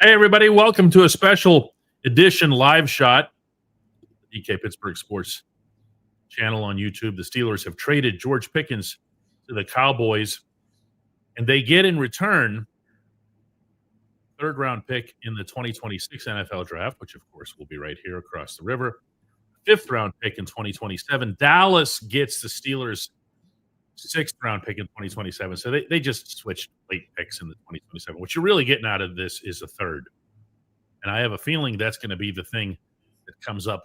Hey, everybody. Welcome to a special edition live shot. The DK Pittsburgh Sports channel on YouTube. The Steelers have traded George Pickens to the Cowboys, and they get in return third-round pick in the 2026 NFL Draft, which, of course, will be right here across the river. Fifth-round pick in 2027. Dallas gets the Steelers' sixth-round pick in 2027. So they just switched late picks in the 2027. What you're really getting out of this is a third. And I have a feeling that's going to be the thing that comes up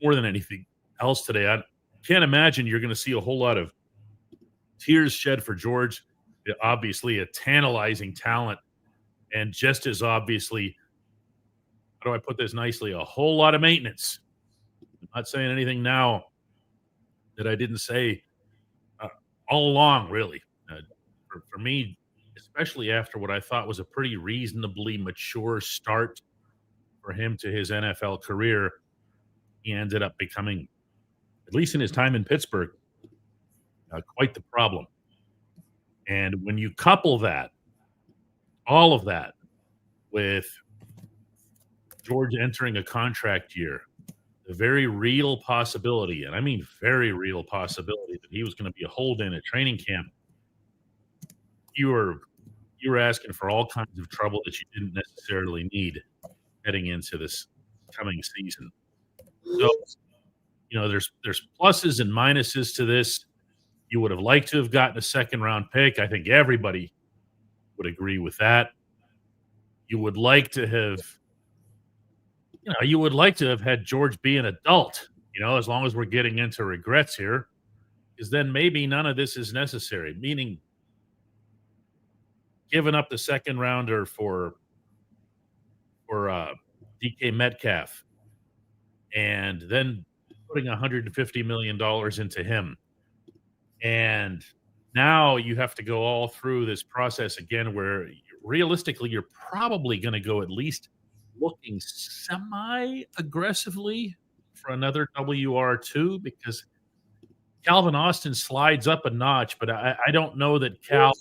more than anything else today. I can't imagine you're going to see a whole lot of tears shed for George. Obviously, a tantalizing talent. And just as obviously, how do I put this nicely, a whole lot of maintenance. I'm not saying anything now that I didn't say all along, really. For me, especially after what I thought was a pretty reasonably mature start for him to his NFL career, he ended up becoming, at least in his time in Pittsburgh, quite the problem. And when you couple that, all of that, with George entering a contract year, the very real possibility, and I mean very real possibility, that he was going to be a hold-in at training camp, you were asking for all kinds of trouble that you didn't necessarily need heading into this coming season. So, there's pluses and minuses to this. You would have liked to have gotten a second-round pick. I think everybody would agree with that. You would like to have had George be an adult, as long as we're getting into regrets here, because then maybe none of this is necessary, meaning giving up the second rounder for DK Metcalf and then putting $150 million into him. And now you have to go all through this process again where realistically you're probably going to go at least looking semi-aggressively for another WR2, because Calvin Austin slides up a notch, but I don't know that Cal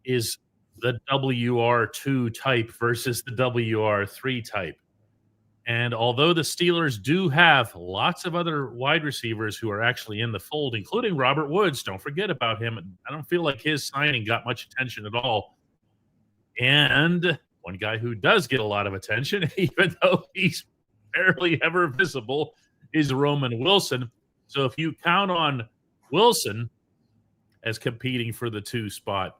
is the WR2 type versus the WR3 type. And although the Steelers do have lots of other wide receivers who are actually in the fold, including Robert Woods, don't forget about him. I don't feel like his signing got much attention at all. And one guy who does get a lot of attention, even though he's barely ever visible, is Roman Wilson. So if you count on Wilson as competing for the 2 spot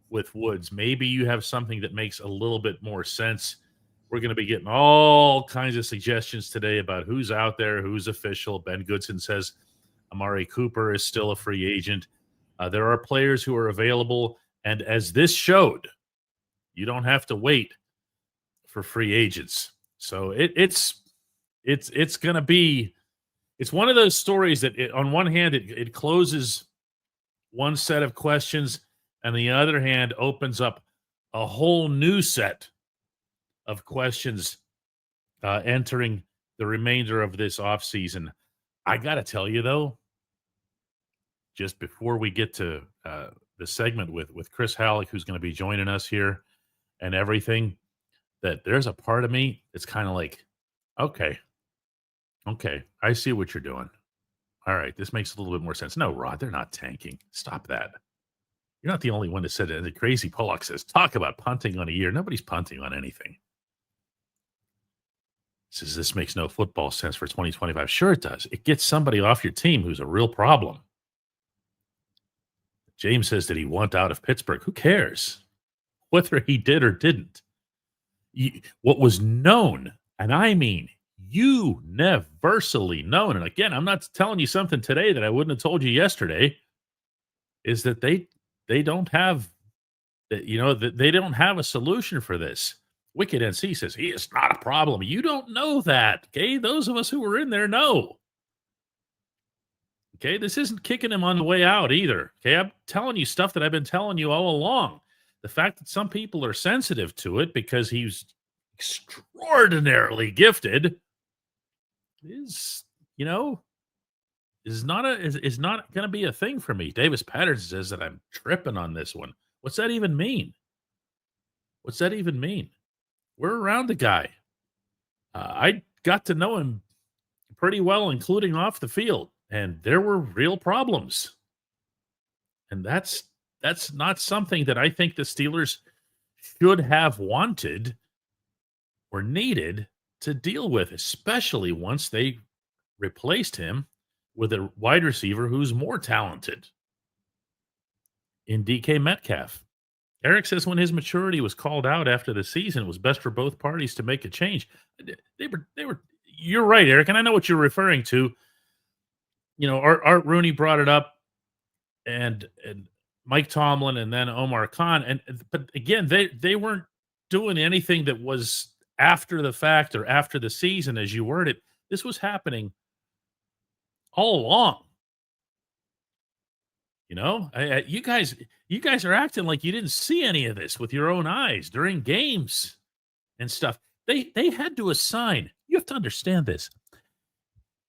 with Woods, maybe you have something that makes a little bit more sense. We're going to be getting all kinds of suggestions today about who's out there, who's official. Ben Goodson says Amari Cooper is still a free agent. There are players who are available, and as this showed, you don't have to wait for free agents. So it's going to be, it's one of those stories that on one hand, it closes one set of questions, and the other hand opens up a whole new set of questions entering the remainder of this offseason. I got to tell you, though, just before we get to the segment with Chris Halleck, who's going to be joining us here and everything, that there's a part of me that's kind of like, okay, I see what you're doing. All right, this makes a little bit more sense. No, Rod, they're not tanking. Stop that. You're not the only one that said it. The crazy Pollock says, talk about punting on a year. Nobody's punting on anything. Says this makes no football sense for 2025. Sure it does. It gets somebody off your team who's a real problem. James says, did he want out of Pittsburgh? Who cares? Whether he did or didn't. What was known, and I mean universally known, and again, I'm not telling you something today that I wouldn't have told you yesterday, is that they don't have, they don't have a solution for this. Wicked NC says he is not a problem. You don't know that, okay? Those of us who were in there know. Okay, this isn't kicking him on the way out either. Okay, I'm telling you stuff that I've been telling you all along. The fact that some people are sensitive to it because he's extraordinarily gifted is not going to be a thing for me. Davis Patterson says that I'm tripping on this one. What's that even mean? we're around the guy. I got to know him pretty well, including off the field, and there were real problems. And that's not something that I think the Steelers should have wanted or needed to deal with, especially once they replaced him with a wide receiver who's more talented in DK Metcalf. Eric says when his maturity was called out after the season, it was best for both parties to make a change. They were. You're right, Eric, and I know what you're referring to. Art Rooney brought it up, and Mike Tomlin, and then Omar Khan, but again, they weren't doing anything that was after the fact or after the season, as you word it. This was happening all along. You guys are acting like you didn't see any of this with your own eyes during games and stuff. They had to assign. You have to understand this.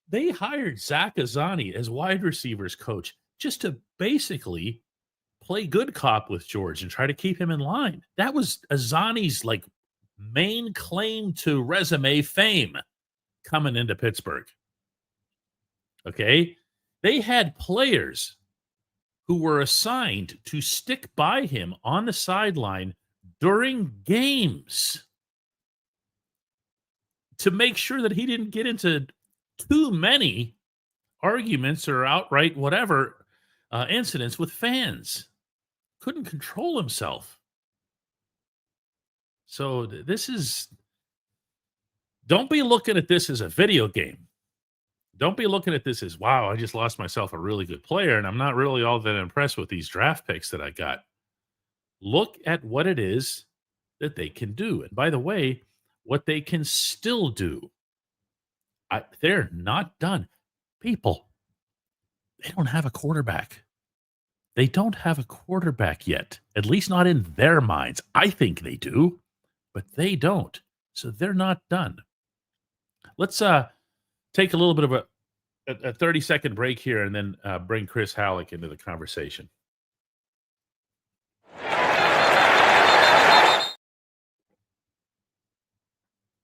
They hired Zach Azzani as wide receivers coach just to basically play good cop with George and try to keep him in line. That was Azzani's main claim to resume fame coming into Pittsburgh. Okay? They had players who were assigned to stick by him on the sideline during games to make sure that he didn't get into too many arguments or outright whatever incidents with fans. Couldn't control himself. So don't be looking at this as a video game. Don't be looking at this as, wow, I just lost myself a really good player, and I'm not really all that impressed with these draft picks that I got. Look at what it is that they can do. And by the way, what they can still do. They're not done. People, they don't have a quarterback. They don't have a quarterback yet, at least not in their minds. I think they do, but they don't. So they're not done. Let's take a little bit of a 30-second break here and then bring Chris Halleck into the conversation.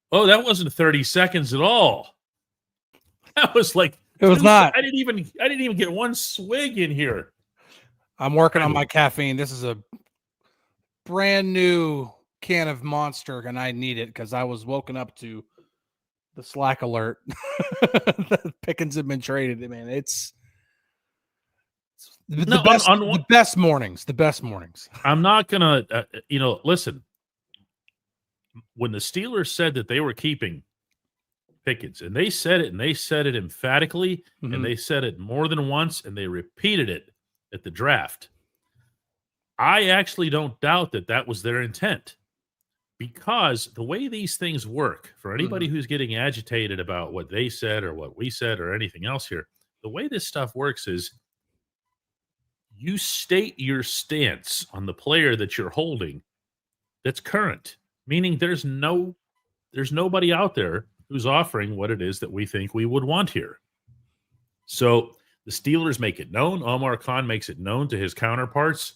Oh, that wasn't 30 seconds at all. That was like it was not. I didn't even get one swig in here. I'm working on my caffeine. This is a brand new can of Monster, and I need it because I was woken up to the Slack alert that Pickens had been traded. Man, it's the best mornings. The best mornings. I'm not gonna, listen. When the Steelers said that they were keeping Pickens, and they said it emphatically, and they said it more than once, and they repeated it at the draft. I actually don't doubt that was their intent, because the way these things work, for anybody who's getting agitated about what they said or what we said or anything else here, the way this stuff works is you state your stance on the player that you're holding that's current, meaning there's nobody out there who's offering what it is that we think we would want here. So the Steelers make it known. Omar Khan makes it known to his counterparts,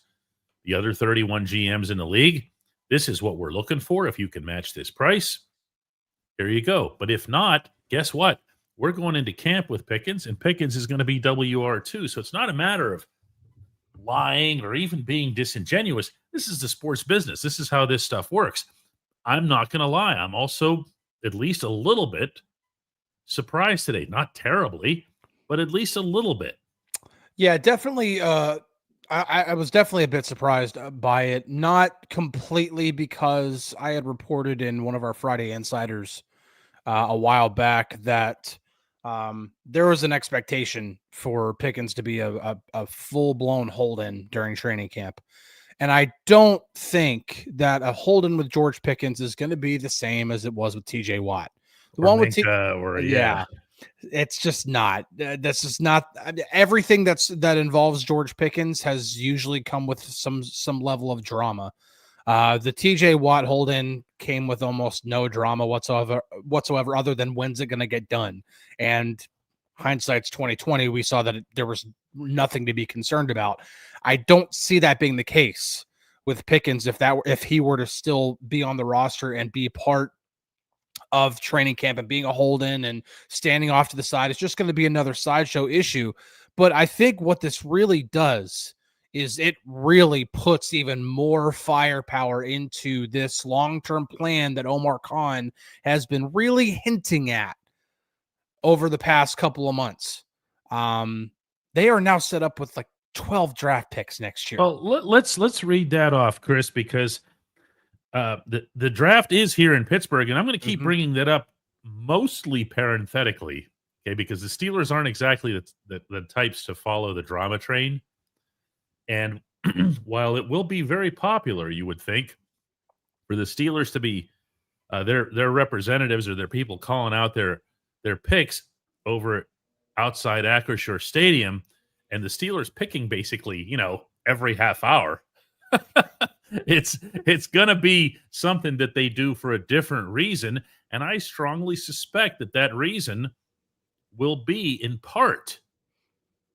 the other 31 GMs in the league. This is what we're looking for. If you can match this price, here you go. But if not, guess what? We're going into camp with Pickens, and Pickens is going to be WR2. So it's not a matter of lying or even being disingenuous. This is the sports business. This is how this stuff works. I'm not going to lie. I'm also at least a little bit surprised today. Not terribly, but at least a little bit. Yeah, definitely. I was definitely a bit surprised by it. Not completely, because I had reported in one of our Friday Insiders a while back that there was an expectation for Pickens to be a full-blown hold-in during training camp. And I don't think that a hold-in with George Pickens is going to be the same as it was with TJ Watt. The one with yeah. It's just not. This is not everything that involves George Pickens has usually come with some level of drama. The TJ Watt hold-in came with almost no drama whatsoever, other than when's it going to get done. And hindsight's 2020. We saw that there was nothing to be concerned about. I don't see that being the case with Pickens if he were to still be on the roster and be part of training camp and being a hold-in and standing off to the side. It's just going to be another sideshow issue. But I think what this really does is it really puts even more firepower into this long-term plan that Omar Khan has been really hinting at over the past couple of months. They are now set up with like 12 draft picks next year. Well, let's read that off, Chris, because the draft is here in Pittsburgh, and I'm going to keep bringing that up mostly parenthetically, okay, because the Steelers aren't exactly the types to follow the drama train. And while it will be very popular, you would think, for the Steelers to be their representatives or their people calling out their picks over outside Acrisure Stadium, and the Steelers picking basically, every half hour. It's going to be something that they do for a different reason, and I strongly suspect that reason will be in part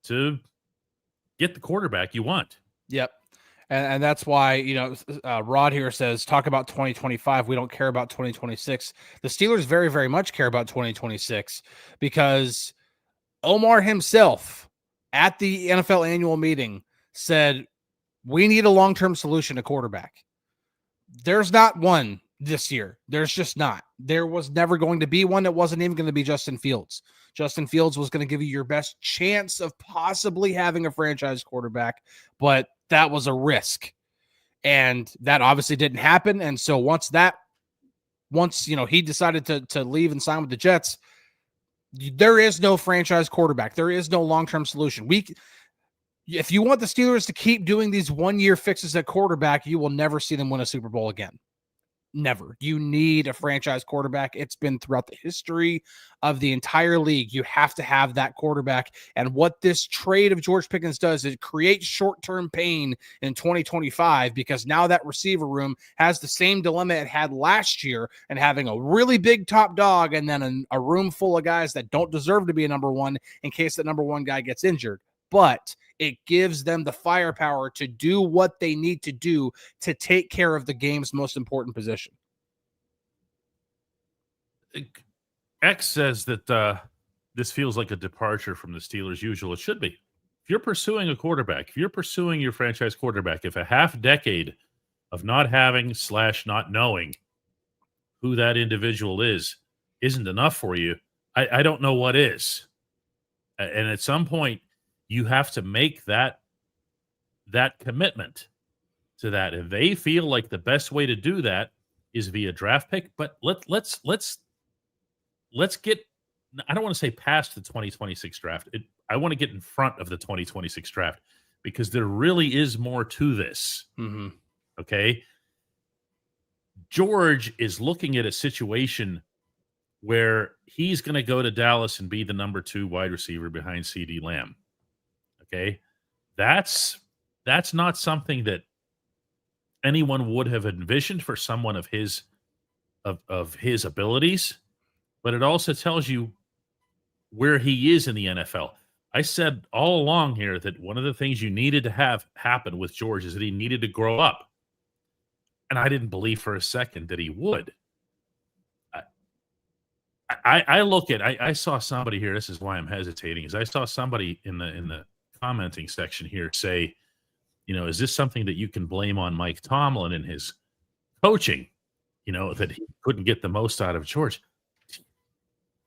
to get the quarterback you want. Yep. And that's why, Rod here says, talk about 2025. We don't care about 2026. The Steelers very, very much care about 2026 because Omar himself at the NFL annual meeting said, we need a long-term solution to quarterback. There's not one this year. There's just not. There was never going to be one. It wasn't even going to be Justin Fields. Justin Fields was going to give you your best chance of possibly having a franchise quarterback, but that was a risk. And that obviously didn't happen. And so once he decided to leave and sign with the Jets, there is no franchise quarterback. There is no long-term solution. If you want the Steelers to keep doing these one-year fixes at quarterback, you will never see them win a Super Bowl again. Never. You need a franchise quarterback. It's been throughout the history of the entire league. You have to have that quarterback. And what this trade of George Pickens does is it creates short-term pain in 2025 because now that receiver room has the same dilemma it had last year and having a really big top dog and then a room full of guys that don't deserve to be a number one in case that number one guy gets injured. But it gives them the firepower to do what they need to do to take care of the game's most important position. X says that this feels like a departure from the Steelers' usual. It should be. If you're pursuing a quarterback, if you're pursuing your franchise quarterback, if a half decade of not having / not knowing who that individual isn't enough for you, I don't know what is. And at some point, you have to make that commitment to that. If they feel like the best way to do that is via draft pick, but let's get, I don't want to say past the 2026 draft. I want to get in front of the 2026 draft because there really is more to this. Mm-hmm. Okay. George is looking at a situation where he's going to go to Dallas and be the number 2 wide receiver behind CeeDee Lamb. Okay, that's not something that anyone would have envisioned for someone of his abilities, but it also tells you where he is in the NFL. I said all along here that one of the things you needed to have happen with George is that he needed to grow up, and I didn't believe for a second that he would. I saw somebody here. This is why I'm hesitating. Is I saw somebody in the commenting section here say, is this something that you can blame on Mike Tomlin and his coaching, that he couldn't get the most out of George?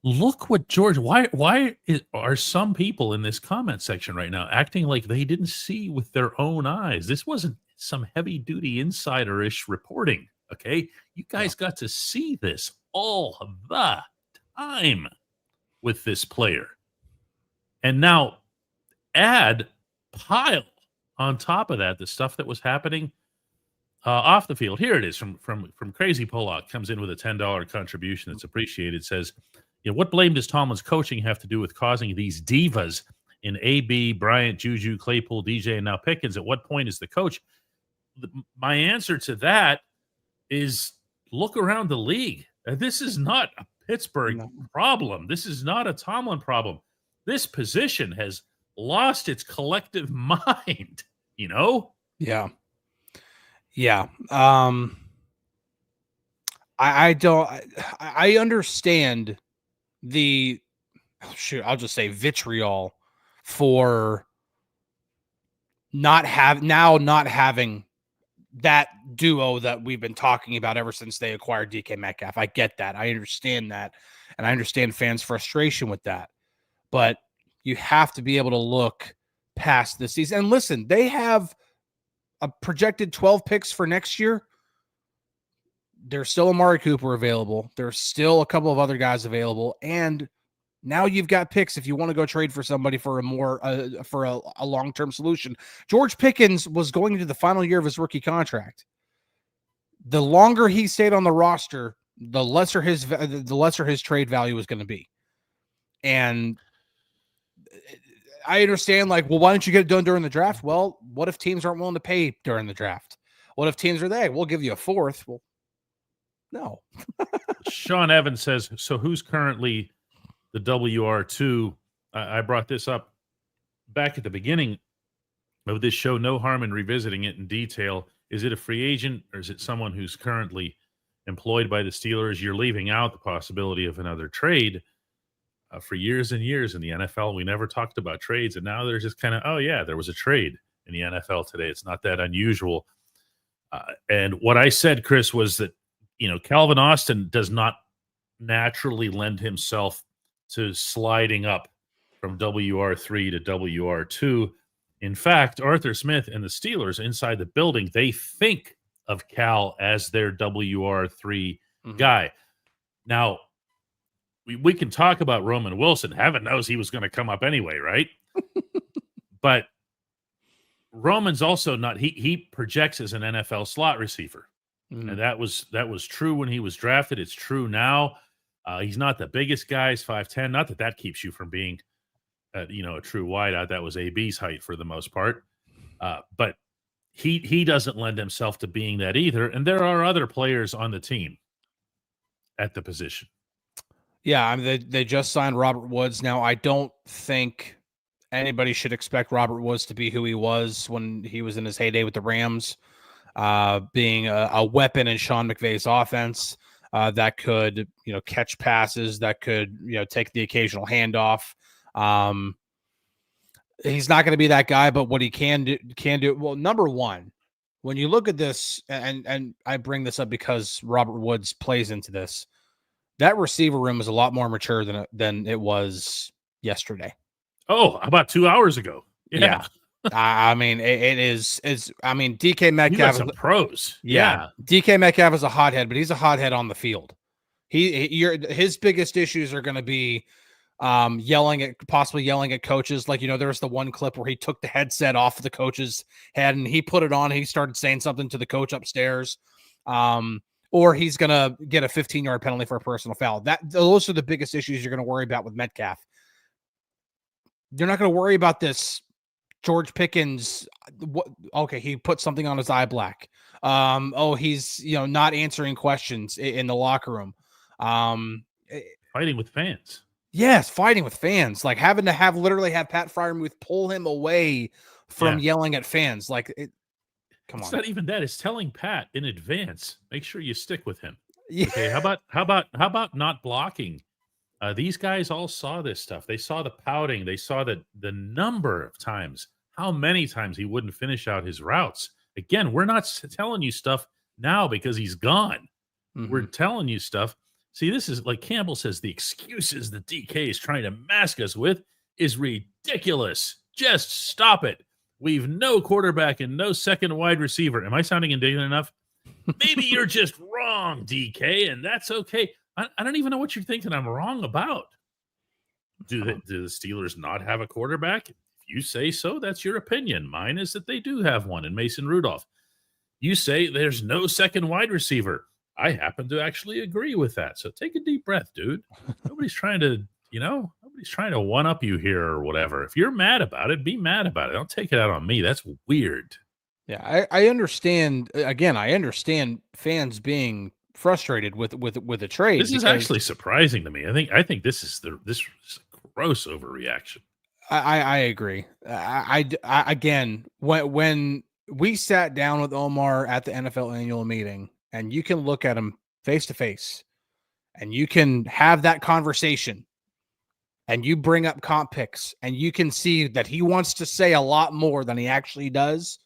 Look what George, why are some people in this comment section right now acting like they didn't see with their own eyes? This wasn't some heavy duty insider-ish reporting. Okay. You guys got to see this all the time with this player. And now pile on top of that the stuff that was happening off the field. Here it is from Crazy Pollock, comes in with a $10 contribution that's appreciated. Says, what blame does Tomlin's coaching have to do with causing these divas in AB, Bryant, Juju, Claypool, DJ, and now Pickens? At what point is the coach? My answer to that is look around the league. This is not a Pittsburgh problem. This is not a Tomlin problem. This position has lost its collective mind, Yeah. Yeah. I don't. I understand the I'll just say vitriol for not having that duo that we've been talking about ever since they acquired DK Metcalf. I get that. I understand that. And I understand fans' frustration with that. But you have to be able to look past this season. And listen, they have a projected 12 picks for next year. There's still Amari Cooper available. There's still a couple of other guys available. And now you've got picks if you want to go trade for somebody for a more for a long-term solution. George Pickens was going into the final year of his rookie contract. The longer he stayed on the roster, the lesser his trade value was going to be. And I understand, like, well, why don't you get it done during the draft? Well, what if teams aren't willing to pay during the draft? What if teams are there? We'll give you a fourth. Well, no. Sean Evans says, so who's currently the WR2? I brought this up back at the beginning of this show. No harm in revisiting it in detail. Is it a free agent or is it someone who's currently employed by the Steelers? You're leaving out the possibility of another trade. For years and years in the NFL, we never talked about trades, and now there's just kind of, oh yeah, there was a trade in the NFL today. It's not that unusual. And what I said, Chris, was that, Calvin Austin does not naturally lend himself to sliding up from WR3 to WR2. In fact, Arthur Smith and the Steelers inside the building, they think of Cal as their WR3 guy. Now, we can talk about Roman Wilson. Heaven knows he was going to come up anyway, right? But Roman's also not. He projects as an NFL slot receiver, and that was true when he was drafted. It's true now. He's not the biggest guy. He's 5'10". Not that keeps you from being, a true wideout. That was AB's height for the most part. But he doesn't lend himself to being that either. And there are other players on the team at the position. Yeah, I mean, they just signed Robert Woods. Now, I don't think anybody should expect Robert Woods to be who he was when he was in his heyday with the Rams, being a weapon in Sean McVay's offense that could, catch passes, that could, take the occasional handoff. He's not going to be that guy, but what he can do. Well, number one, when you look at this, and I bring this up because Robert Woods plays into this. That receiver room is a lot more mature than it was yesterday. Oh, about 2 hours ago. Yeah. I mean, it is. I mean, DK Metcalf is pros. Yeah. DK Metcalf is a hothead, but he's a hothead on the field. His biggest issues are going to be possibly yelling at coaches. Like, there's the one clip where he took the headset off of the coach's head and he put it on. And he started saying something to the coach upstairs. Or he's going to get a 15-yard penalty for a personal foul. Those are the biggest issues you're going to worry about with Metcalf. You're not going to worry about this George Pickens. Okay, he put something on his eye black. He's not answering questions in the locker room. Fighting with fans. Yes, fighting with fans. Like having to literally have Pat Freiermuth pull him away from yelling at fans. Like it. Come on. It's not even that. It's telling Pat in advance. Make sure you stick with him. Yeah. Okay. How about not blocking? These guys all saw this stuff. They saw the pouting. They saw the number of times, how many times he wouldn't finish out his routes. Again, we're not telling you stuff now because he's gone. We're telling you stuff. See, this is like Campbell says, the excuses that DK is trying to mask us with is ridiculous. Just stop it. We've no quarterback and no second wide receiver. Am I sounding indignant enough? Maybe you're just wrong, DK, and that's okay. I don't even know what you're thinking I'm wrong about. Do the Steelers not have a quarterback? If you say so, that's your opinion. Mine is that they do have one in Mason Rudolph. You say there's no second wide receiver. I happen to actually agree with that. So take a deep breath, dude. Nobody's trying to, nobody's trying to one-up you here or whatever. If you're mad about it, be mad about it. Don't take it out on me. That's weird. Yeah, I understand. Again, I understand fans being frustrated with a trade. This is actually surprising to me. I think this is a gross overreaction. I agree. Again, when we sat down with Omar at the NFL annual meeting, and you can look at him face to face, and you can have that conversation, and you bring up comp picks, and you can see that he wants to say a lot more than he actually does.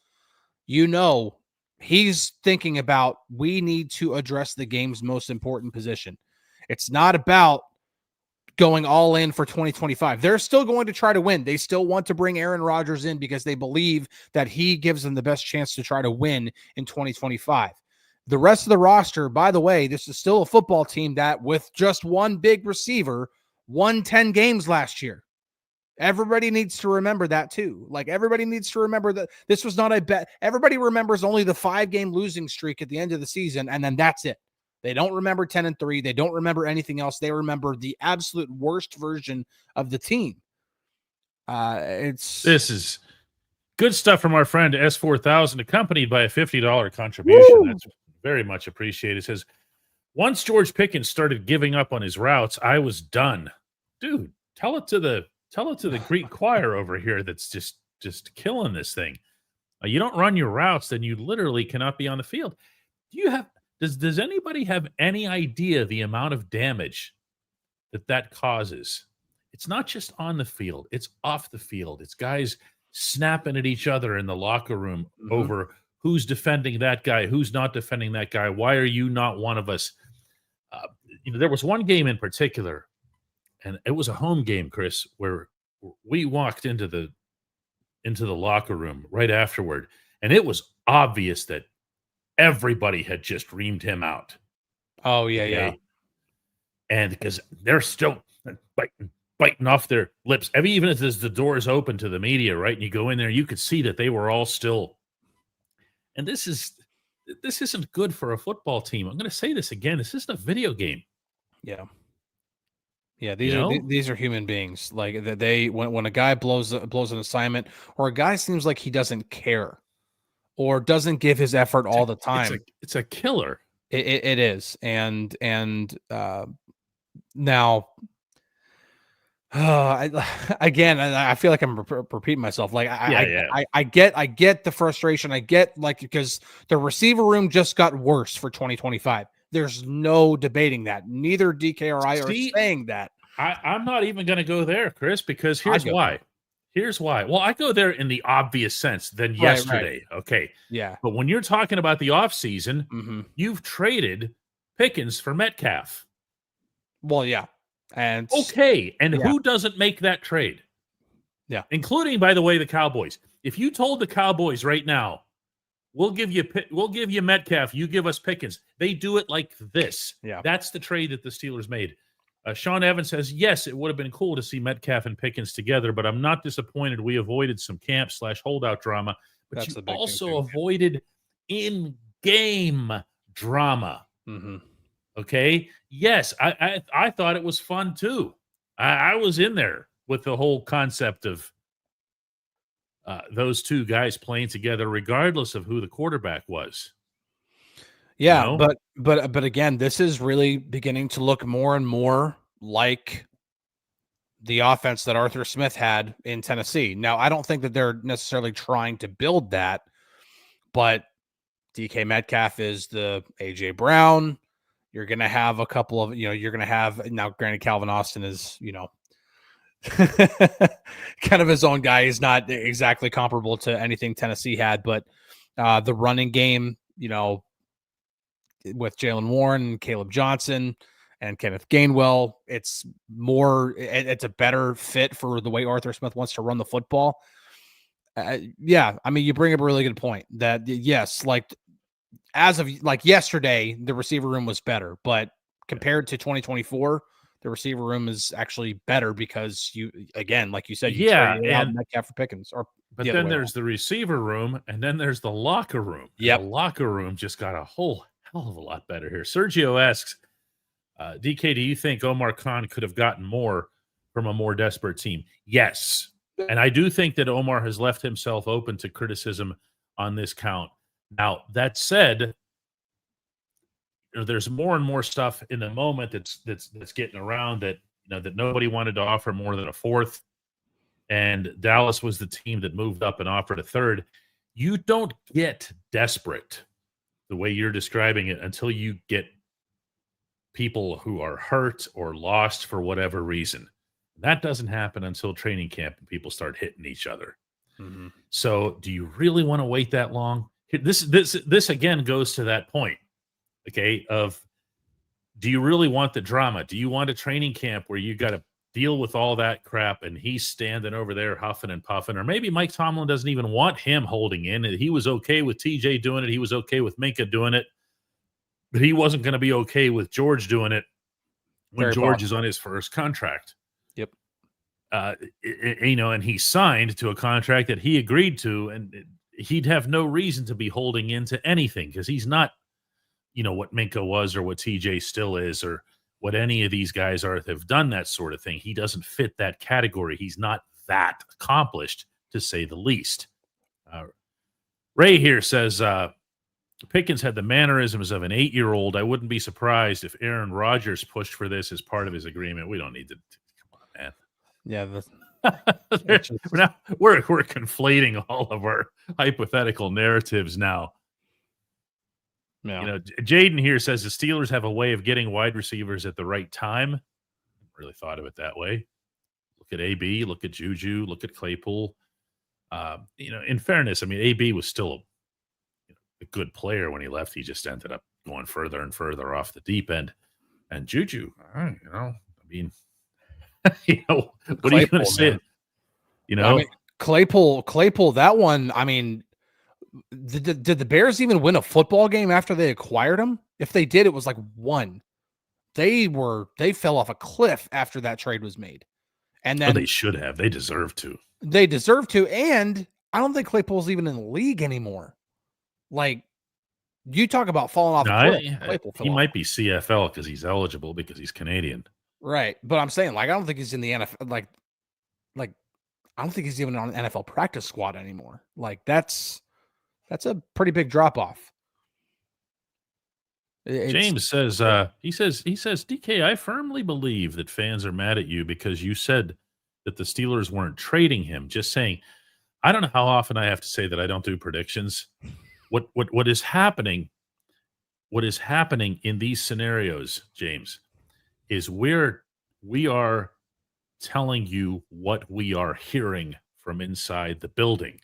You know, he's thinking about, we need to address the game's most important position. It's not about going all in for 2025. They're still going to try to win. They still want to bring Aaron Rodgers in because they believe that he gives them the best chance to try to win in 2025. The rest of the roster, by the way, this is still a football team that, with just one big receiver, won 10 games last year. Everybody needs to remember that too. Like, everybody needs to remember that this was not a bet. Everybody remembers only the 5-game losing streak at the end of the season, and then that's it. They don't remember 10-3. They don't remember anything else. They remember the absolute worst version of the team. This is good stuff from our friend S4000, accompanied by a $50 contribution. Woo! That's very much appreciated. It says, once George Pickens started giving up on his routes, I was done. Dude, tell it to the Greek choir over here that's just killing this thing. You don't run your routes, then you literally cannot be on the field. Does anybody have any idea the amount of damage that causes? It's not just on the field, it's off the field. It's guys snapping at each other in the locker room over who's defending that guy, who's not defending that guy. Why are you not one of us? There was one game in particular, and it was a home game, Chris, where we walked into the locker room right afterward, and it was obvious that everybody had just reamed him out. Oh, yeah, yeah. And because they're still biting off their lips. I mean, even as the doors open to the media, right? And you go in there, you could see that they were all still. And this isn't good for a football team. I'm going to say this again. This isn't a video game. Yeah. Yeah, these are human beings. Like, they when a guy blows an assignment, or a guy seems like he doesn't care, or doesn't give his effort all the time, it's a killer. It is. And now, I feel like I'm repeating myself. Like, I get the frustration. I get, like, because the receiver room just got worse for 2025. There's no debating that. Neither DK or I are saying that. I'm not even going to go there, Chris, because here's why. Here's why. Well, I go there in the obvious sense than yesterday. Right. Okay. Yeah. But when you're talking about the offseason, you've traded Pickens for Metcalf. Well, yeah. And okay. And who doesn't make that trade? Yeah. Including, by the way, the Cowboys. If you told the Cowboys right now, we'll give you Metcalf, you give us Pickens, they do it like this. Yeah. That's the trade that the Steelers made. Sean Evans says, yes, it would have been cool to see Metcalf and Pickens together, but I'm not disappointed we avoided some camp/holdout drama. But that's, you also avoided in-game drama. Okay? Yes, I thought it was fun too. I was in there with the whole concept of those two guys playing together, regardless of who the quarterback was. Yeah, you know? but again, this is really beginning to look more and more like the offense that Arthur Smith had in Tennessee. Now, I don't think that they're necessarily trying to build that, but DK Metcalf is the A.J. Brown. You're going to have a couple of, you're going to have, now granted, Calvin Austin is, kind of his own guy. He's not exactly comparable to anything Tennessee had, but the running game, with Jaylen Warren and Caleb Johnson and Kenneth Gainwell, it's a better fit for the way Arthur Smith wants to run the football. Yeah, I mean, you bring up a really good point that, yes, like, as of like yesterday, the receiver room was better, but compared to 2024, the receiver room is actually better because you, again, like you said, and Metcalf for Pickens. But then there's the receiver room, and then there's the locker room. Yeah, the locker room just got a whole hell of a lot better here. Sergio asks, DK, do you think Omar Khan could have gotten more from a more desperate team? Yes. And I do think that Omar has left himself open to criticism on this count. Now, that said, there's more and more stuff in the moment that's getting around that that nobody wanted to offer more than a fourth, and Dallas was the team that moved up and offered a third. you don't get desperate the way you're describing it until you get people who are hurt or lost for whatever reason. That doesn't happen until training camp and people start hitting each other. Mm-hmm. So do you really want to wait that long? This again goes to that point, okay, of do you really want the drama? Do you want a training camp where you got to deal with all that crap and he's standing over there huffing and puffing? Or maybe Mike Tomlin doesn't even want him holding in. He was okay with TJ doing it. He was okay with Minka doing it. But he wasn't going to be okay with George doing it when George is on his first contract. Yep. And he signed to a contract that he agreed to, and he'd have no reason to be holding into anything because he's not, what Minka was or what TJ still is or what any of these guys have done that sort of thing. He doesn't fit that category. He's not that accomplished, to say the least. Ray here says, Pickens had the mannerisms of an 8-year-old. I wouldn't be surprised if Aaron Rodgers pushed for this as part of his agreement. We don't need to. Come on, man. Yeah, we're conflating all of our hypothetical narratives now. Yeah. Jaden here says the Steelers have a way of getting wide receivers at the right time. I haven't really thought of it that way. Look at AB, look at Juju, look at Claypool. In fairness, AB was still a good player when he left. He just ended up going further and further off the deep end. And Juju, what are you going to say? Claypool, that one, did the Bears even win a football game after they acquired him? If they did, it was like one. They fell off a cliff after that trade was made. And then they should have. They deserve to. They deserve to. And I don't think Claypool's even in the league anymore. Like, you talk about falling off a cliff. He might be CFL because he's eligible because he's Canadian. Right. But I'm saying, I don't think he's in the NFL. Like, I don't think he's even on an NFL practice squad anymore. That's a pretty big drop off. James says, he says, DK, I firmly believe that fans are mad at you because you said that the Steelers weren't trading him. Just saying, I don't know how often I have to say that I don't do predictions. What is happening in these scenarios, James, is we are telling you what we are hearing from inside the building.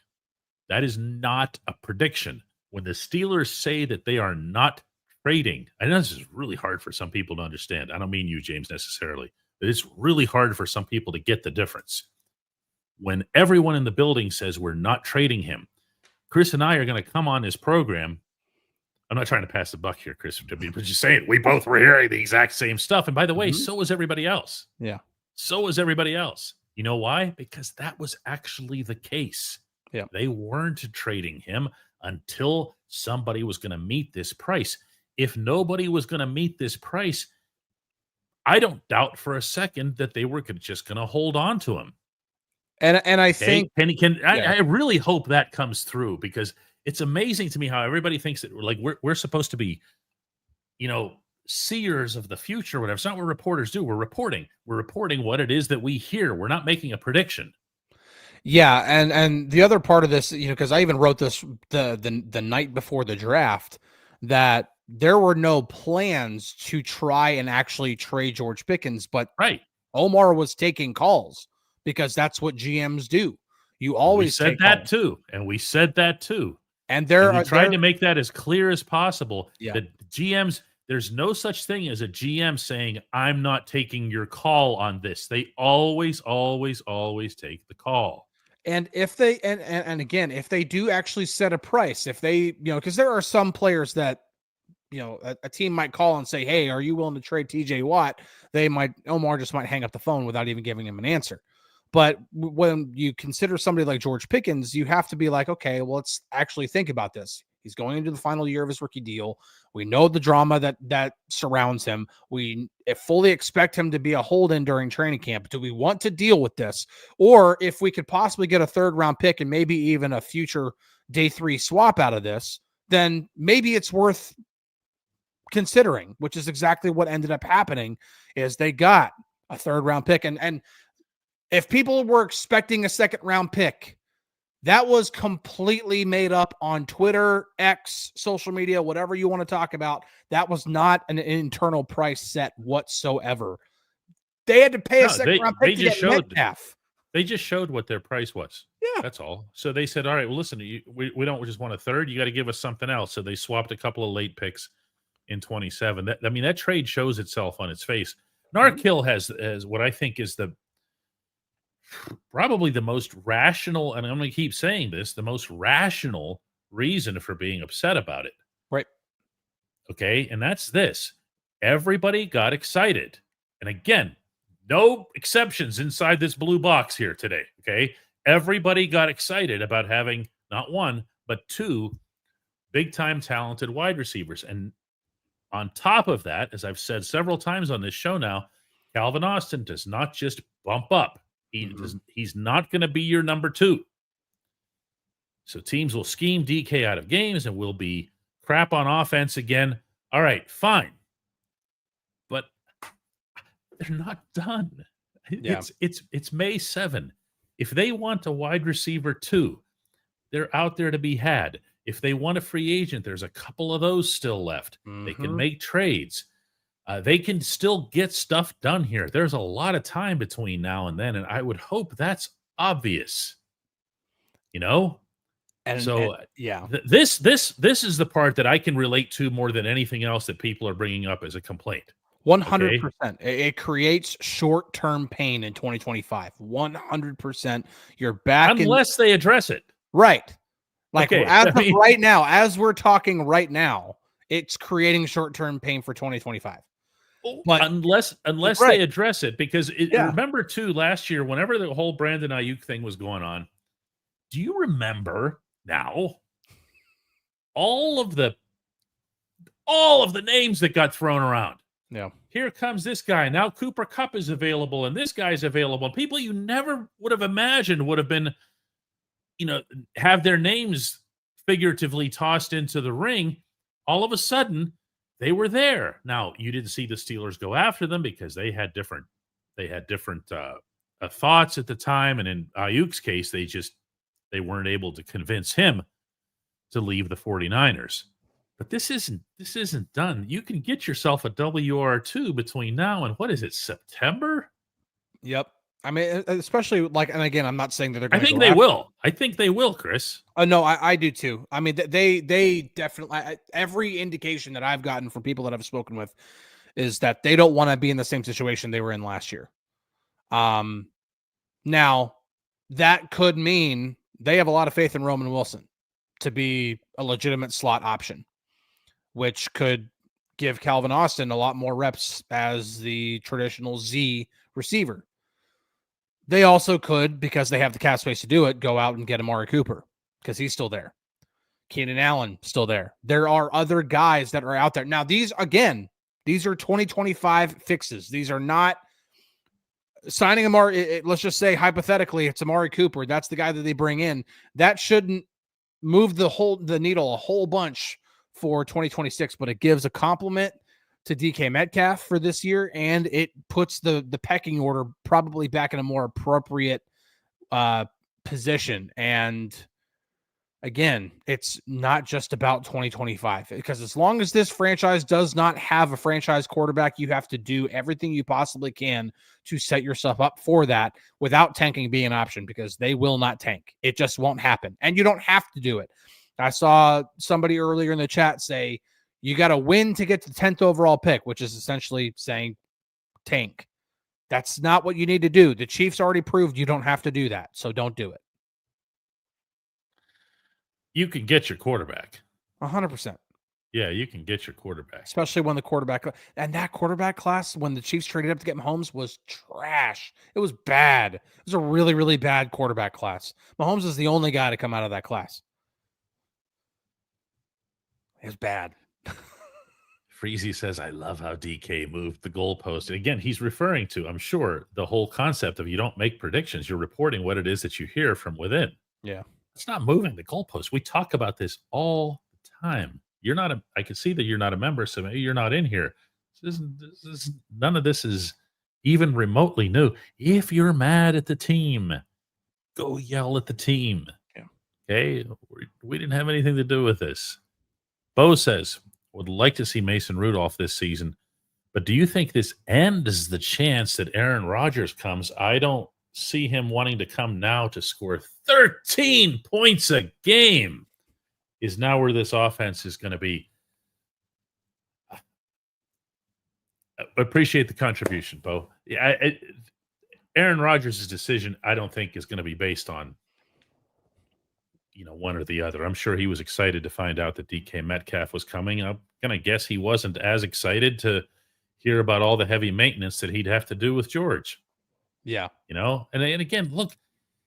That is not a prediction. When the Steelers say that they are not trading, I know this is really hard for some people to understand. I don't mean you, James, necessarily. But it's really hard for some people to get the difference. When everyone in the building says we're not trading him, Chris and I are going to come on this program. I'm not trying to pass the buck here, Chris, but just saying we both were hearing the exact same stuff. And by the way, so was everybody else. Yeah. So was everybody else. You know why? Because that was actually the case. Yeah. They weren't trading him until somebody was going to meet this price. If nobody was going to meet this price, I don't doubt for a second that they were just going to hold on to him. And I think I really hope that comes through because it's amazing to me how everybody thinks that we're supposed to be, seers of the future or whatever. It's not what reporters do. We're reporting what it is that we hear. We're not making a prediction. Yeah, and the other part of this, because I even wrote this the night before the draft, that there were no plans to try and actually trade George Pickens, but Omar was taking calls because that's what GMs do. You always said that too, and we said that too, and we tried to make that as clear as possible. Yeah. That GMs, there's no such thing as a GM saying I'm not taking your call on this. They always take the call. And if they and again, if they do actually set a price, if they, because there are some players that, a team might call and say, hey, are you willing to trade TJ Watt? Omar just might hang up the phone without even giving him an answer. But when you consider somebody like George Pickens, you have to be like, okay, well, let's actually think about this. He's going into the final year of his rookie deal. We know the drama that surrounds him. We fully expect him to be a hold-in during training camp. Do we want to deal with this? Or if we could possibly get a third-round pick and maybe even a future day 3 swap out of this, then maybe it's worth considering, which is exactly what ended up happening, is they got a third-round pick. And if people were expecting a second-round pick That was completely made up on Twitter, X, social media, whatever you want to talk about. That was not an internal price set whatsoever. They had to pay a second-round pick to get Metcalf. They just showed what their price was. Yeah. That's all. So they said, all right, well, listen, we don't just want a third. You got to give us something else. So they swapped a couple of late picks in 27. That trade shows itself on its face. Narkill has what I think is probably the most rational, and I'm going to keep saying this, the most rational reason for being upset about it. Right. Okay. And that's this. Everybody got excited. And again, no exceptions inside this blue box here today. Okay. Everybody got excited about having not one, but two big time talented wide receivers. And on top of that, as I've said several times on this show now, Calvin Austin does not just bump up. He's not going to be your number two. So teams will scheme DK out of games and will be crap on offense again. All right, fine. But they're not done. Yeah. It's May 7. If they want a wide receiver too, they're out there to be had. If they want a free agent, there's a couple of those still left. They can make trades. They can still get stuff done here. There's a lot of time between now and then, and I would hope that's obvious. This is the part that I can relate to more than anything else that people are bringing up as a complaint. 100%. Okay? It creates short-term pain in 2025. 100%. You're back unless they address it. Right. Like right now, as we're talking right now, it's creating short-term pain for 2025. But unless they address it, because remember too, last year, whenever the whole Brandon Ayuk thing was going on, do you remember now all of the names that got thrown around? Yeah. Here comes this guy. Now Cooper Kupp is available, and this guy's available. And people you never would have imagined would have been, have their names figuratively tossed into the ring. All of a sudden, they were there. Now, you didn't see the Steelers go after them because they had different thoughts at the time. And in Ayuk's case, they weren't able to convince him to leave the 49ers. But this isn't done. You can get yourself a WR2 between now and what is it, September? Yep. I mean, especially and again, I'm not saying that they're going to I think they will, Chris. No, I do too. I mean, they definitely, every indication that I've gotten from people that I've spoken with is that they don't want to be in the same situation they were in last year. Now that could mean they have a lot of faith in Roman Wilson to be a legitimate slot option, which could give Calvin Austin a lot more reps as the traditional Z receiver. They also could, because they have the cap space to do it, go out and get Amari Cooper because he's still there. Keenan Allen still there. There are other guys that are out there. Now, these are 2025 fixes. These are not signing Amari. Let's just say hypothetically, it's Amari Cooper. That's the guy that they bring in. That shouldn't move the needle a whole bunch for 2026, but it gives a compliment to DK Metcalf for this year, and it puts the pecking order probably back in a more appropriate position. And again, it's not just about 2025, because as long as this franchise does not have a franchise quarterback, you have to do everything you possibly can to set yourself up for that without tanking being an option, because they will not tank. It just won't happen, and you don't have to do it. I saw somebody earlier in the chat say, you got to win to get the 10th overall pick, which is essentially saying tank. That's not what you need to do. The Chiefs already proved you don't have to do that, so don't do it. You can get your quarterback. 100%. Yeah, you can get your quarterback. Especially when the quarterback class, when the Chiefs traded up to get Mahomes, was trash. It was bad. It was a really, really bad quarterback class. Mahomes is the only guy to come out of that class. It was bad. Freezy says, I love how DK moved the goalpost. And again, he's referring to, I'm sure, the whole concept of you don't make predictions. You're reporting what it is that you hear from within. Yeah. It's not moving the goalpost. We talk about this all the time. I can see that you're not a member, so maybe you're not in here. None of this is even remotely new. If you're mad at the team, go yell at the team. Yeah. Okay, we didn't have anything to do with this. Bo says, would like to see Mason Rudolph this season, but do you think this ends the chance that Aaron Rodgers comes? I don't see him wanting to come now to score 13 points a game. Is now where this offense is going to be. Appreciate the contribution, Bo. Yeah, Aaron Rodgers' decision, I don't think, is going to be based on one or the other. I'm sure he was excited to find out that DK Metcalf was coming. I'm going to guess he wasn't as excited to hear about all the heavy maintenance that he'd have to do with George. Yeah. And again, look,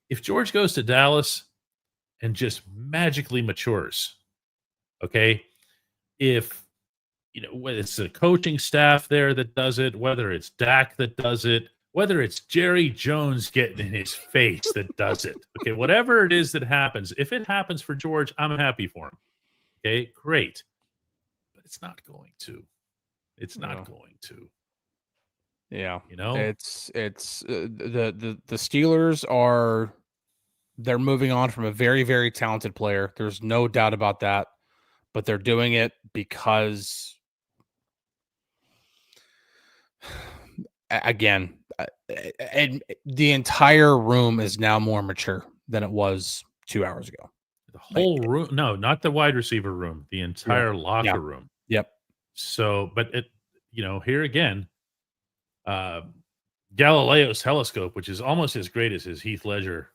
if George goes to Dallas and just magically matures, okay, if whether it's the coaching staff there that does it, whether it's Dak that does it, whether it's Jerry Jones getting in his face that does it, okay, whatever it is that happens, if it happens for George, I'm happy for him. Okay, great. But it's not going to. It's not going to. Yeah. It's the Steelers they're moving on from a very, very talented player. There's no doubt about that. But they're doing it because, again, the entire room is now more mature than it was 2 hours ago. The whole room? No, not the wide receiver room. The entire locker room. Yep. So, but here again, Galileo's telescope, which is almost as great as his Heath Ledger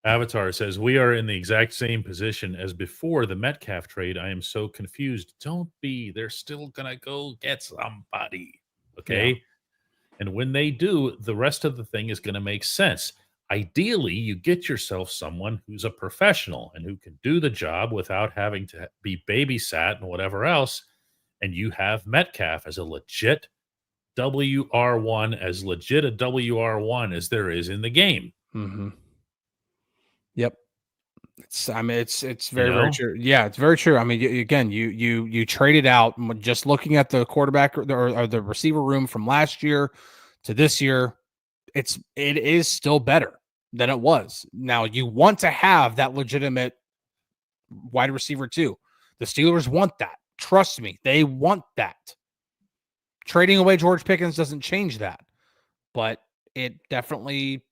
avatar, says, we are in the exact same position as before the Metcalf trade. I am so confused. Don't be. They're still going to go get somebody. Okay? Yeah. And when they do, the rest of the thing is going to make sense. Ideally, you get yourself someone who's a professional and who can do the job without having to be babysat and whatever else. And you have Metcalf as a legit WR1, as legit a WR1 as there is in the game. Mm-hmm. Yep. It's very, very true. Yeah, it's very true. I mean, again, you traded out, just looking at the quarterback or the receiver room from last year to this year. It is still better than it was. Now you want to have that legitimate wide receiver too. The Steelers want that. Trust me, they want that. Trading away George Pickens doesn't change that, but it definitely,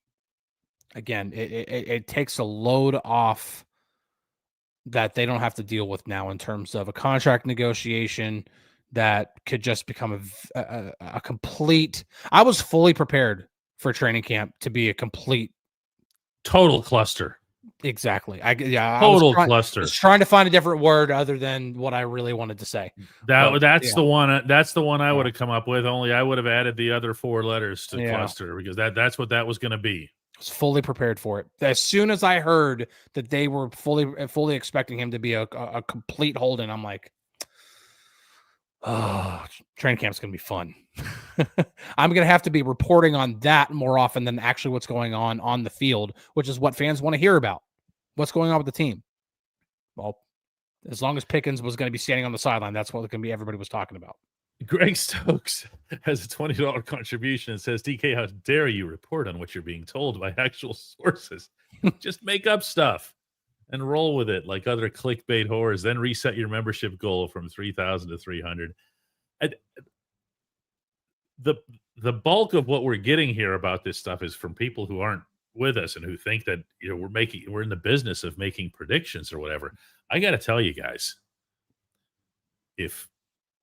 again, it takes a load off that they don't have to deal with now in terms of a contract negotiation that could just become a complete. I was fully prepared for training camp to be a complete total cluster. Exactly. Total cluster. I was trying to find a different word other than what I really wanted to say. That's the one. That's the one I would have come up with. Only I would have added the other 4 letters to cluster, because that's what that was going to be. I was fully prepared for it. As soon as I heard that they were fully expecting him to be a complete hold-in, I'm like, oh, training camp's going to be fun. I'm going to have to be reporting on that more often than actually what's going on the field, which is what fans want to hear about. What's going on with the team? Well, as long as Pickens was going to be standing on the sideline, that's what everybody was talking about. Greg Stokes has a $20 contribution and says, DK, how dare you report on what you're being told by actual sources? Just make up stuff and roll with it like other clickbait whores. Then reset your membership goal from 3,000 to 300. The bulk of what we're getting here about this stuff is from people who aren't with us and who think that we're in the business of making predictions or whatever. I got to tell you guys, if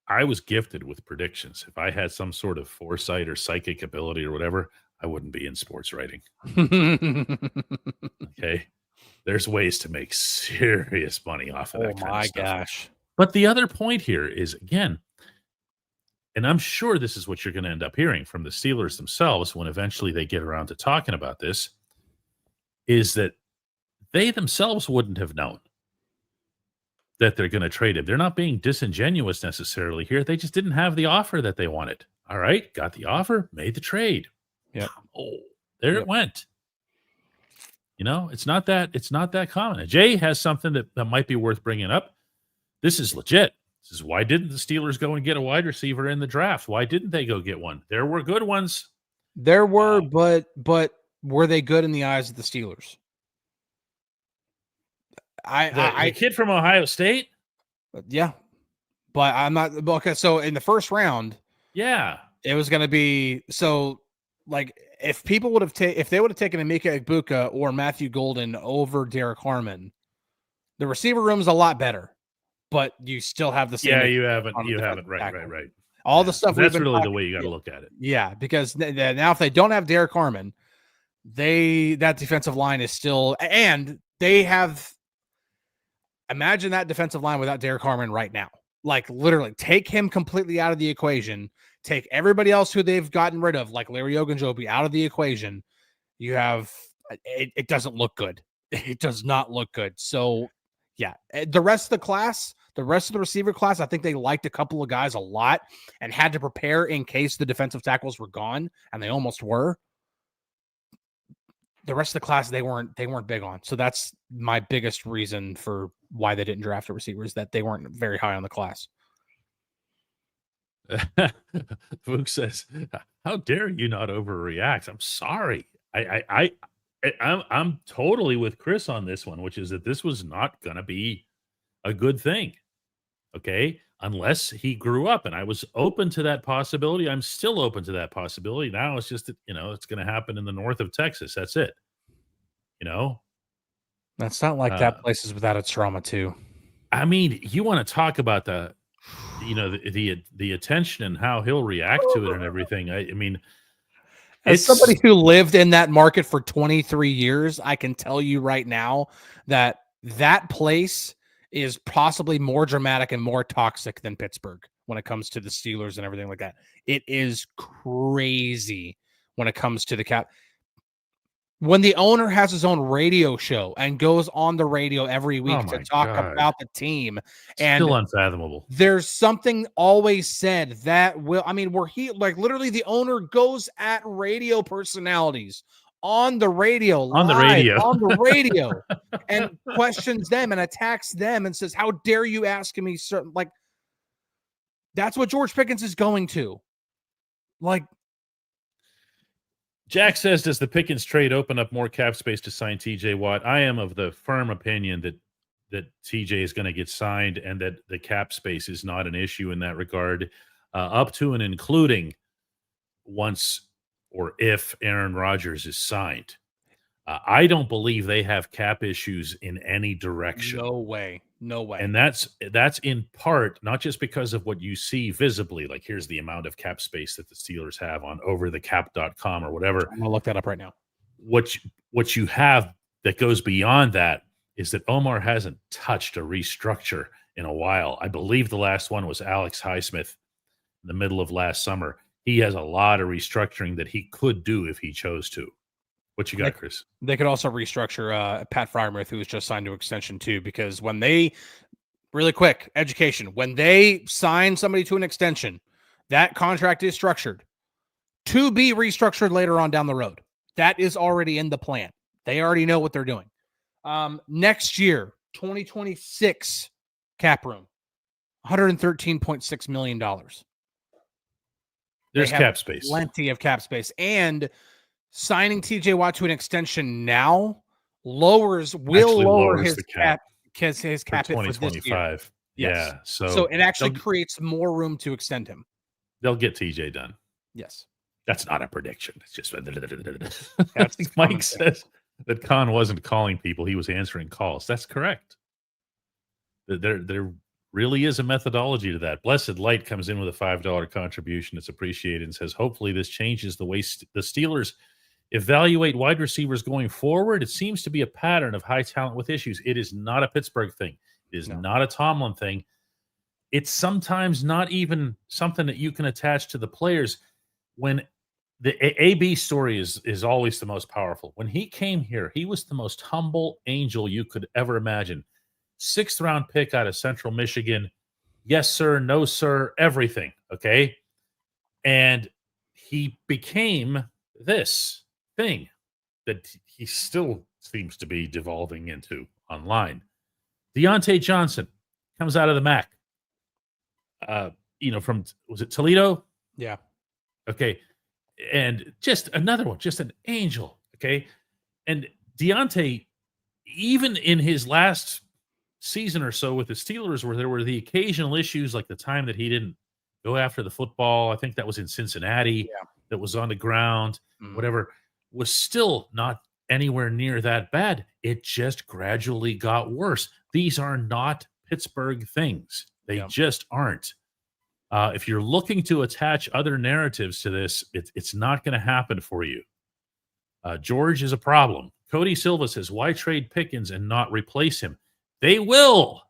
I was gifted with predictions, if I had some sort of foresight or psychic ability or whatever, I wouldn't be in sports writing. Okay. There's ways to make serious money off of that kind of stuff. Oh my gosh. But the other point here is, again, and I'm sure this is what you're going to end up hearing from the Steelers themselves when eventually they get around to talking about this, is that they themselves wouldn't have known that they're going to trade him. They're not being disingenuous necessarily here. They just didn't have the offer that they wanted. All right, got the offer, made the trade. Yeah. Oh, there it went. It's not that common. Jay has something that might be worth bringing up. This is legit. This is why didn't the Steelers go and get a wide receiver in the draft? Why didn't they go get one? There were good ones. There were, but were they good in the eyes of the Steelers? The kid from Ohio State? Yeah. But I'm not okay. So in the first round, yeah, it was going to be if people would have if they would have taken Emeka Egbuka or Matthew Golden over Derek Harmon, the receiver room is a lot better. But you still have the same. Yeah, you haven't. Right. All the stuff. That's really the way you got to look at it. Yeah, because now if they don't have Derek Harmon, that defensive line is still, and they have. Imagine that defensive line without Derek Harmon right now. Like literally take him completely out of the equation, take everybody else who they've gotten rid of, like Larry Ogunjobi, out of the equation. You have, it doesn't look good. It does not look good. So yeah, the rest of the class, the rest of the receiver class, I think they liked a couple of guys a lot and had to prepare in case the defensive tackles were gone, and they almost were. The rest of the class, they weren't big on. So that's my biggest reason for why they didn't draft a receiver, is that they weren't very high on the class. Luke says, "How dare you not overreact?" I'm sorry. I'm totally with Chris on this one, which is that this was not going to be a good thing. Okay, unless he grew up, and I was open to that possibility. I'm still open to that possibility. Now it's just that, it's going to happen in the north of Texas. That's it. That's not like that place is without its trauma too. I mean, you want to talk about the attention and how he'll react to it and everything. I mean, as somebody who lived in that market for 23 years, I can tell you right now that place is possibly more dramatic and more toxic than Pittsburgh when it comes to the Steelers and everything like that. It is crazy when it comes to the cap. When the owner has his own radio show and goes on the radio every week to talk about the team, and still unfathomable. There's something always said that where he literally the owner goes at radio personalities on the radio, and questions them and attacks them and says, "How dare you ask me certain?" Like, that's what George Pickens is going to. Jack says, "Does the Pickens trade open up more cap space to sign TJ Watt?" I am of the firm opinion that TJ is going to get signed and that the cap space is not an issue in that regard, up to and including once or if Aaron Rodgers is signed. I don't believe they have cap issues in any direction. No way. And that's in part not just because of what you see visibly, like here's the amount of cap space that the Steelers have on overthecap.com or whatever. I'm gonna look that up right now. What you have that goes beyond that is that Omar hasn't touched a restructure in a while. I believe the last one was Alex Highsmith in the middle of last summer. He has a lot of restructuring that he could do if he chose to. What you got, Chris? They could also restructure Pat Freiermuth, who was just signed to extension too, because when when they sign somebody to an extension, that contract is structured to be restructured later on down the road. That is already in the plan. They already know what they're doing. Next year, 2026 cap room, $113.6 million. There's cap space. Plenty of cap space. And signing TJ Watt to an extension now lowers his cap hit for 2025. Yes. Yeah. So it actually creates more room to extend him. They'll get TJ done. Yes. That's not a prediction. It's just Mike says that Khan wasn't calling people, he was answering calls. That's correct. There really is a methodology to that. Blessed Light comes in with a $5 contribution. It's appreciated and says, hopefully this changes the way the Steelers evaluate wide receivers going forward. It seems to be a pattern of high talent with issues. It is not a Pittsburgh thing. It is not a Tomlin thing. It's sometimes not even something that you can attach to the players. When the AB story is always the most powerful. When he came here, he was the most humble angel you could ever imagine. 6th round pick out of Central Michigan. Yes, sir. No, sir. Everything. Okay. And he became this thing that he still seems to be devolving into online. Deontay Johnson comes out of the MAC. From, was it Toledo? Yeah. Okay. And just another one, just an angel. Okay. And Deontay, even in his last season or so with the Steelers where there were the occasional issues, like the time that he didn't go after the football. I think that was in Cincinnati. Yeah. That was on the ground, Mhm. whatever, was still not anywhere near that bad. It just gradually got worse. These are not Pittsburgh things. They Yeah. just aren't. If you're looking to attach other narratives to this, it's not going to happen for you. George is a problem. Cody Silva says, why trade Pickens and not replace him? They will.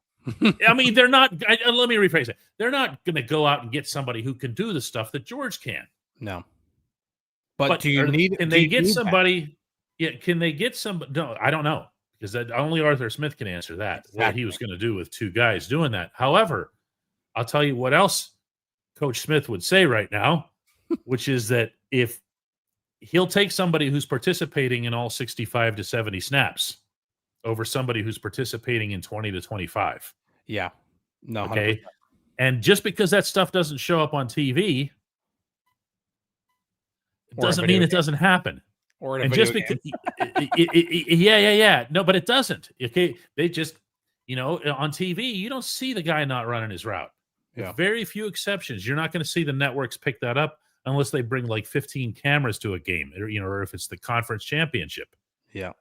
I mean, they're not. Let me rephrase it. They're not going to go out and get somebody who can do the stuff that George can. No. But do you need? Can they get somebody? Yeah, can they get somebody? No, I don't know, because only Arthur Smith can answer that. Exactly. What he was going to do with two guys doing that. However, I'll tell you what else Coach Smith would say right now, which is that if he'll take somebody who's participating in all 65 to 70 snaps over somebody who's participating in 20 to 25. Yeah. No. Okay. 100%. And just because that stuff doesn't show up on TV, it doesn't mean it doesn't happen. Or and just because, yeah. No, but it doesn't. Okay. They just, on TV, you don't see the guy not running his route. Yeah. With very few exceptions. You're not going to see the networks pick that up unless they bring like 15 cameras to a game, or if it's the conference championship. Yeah.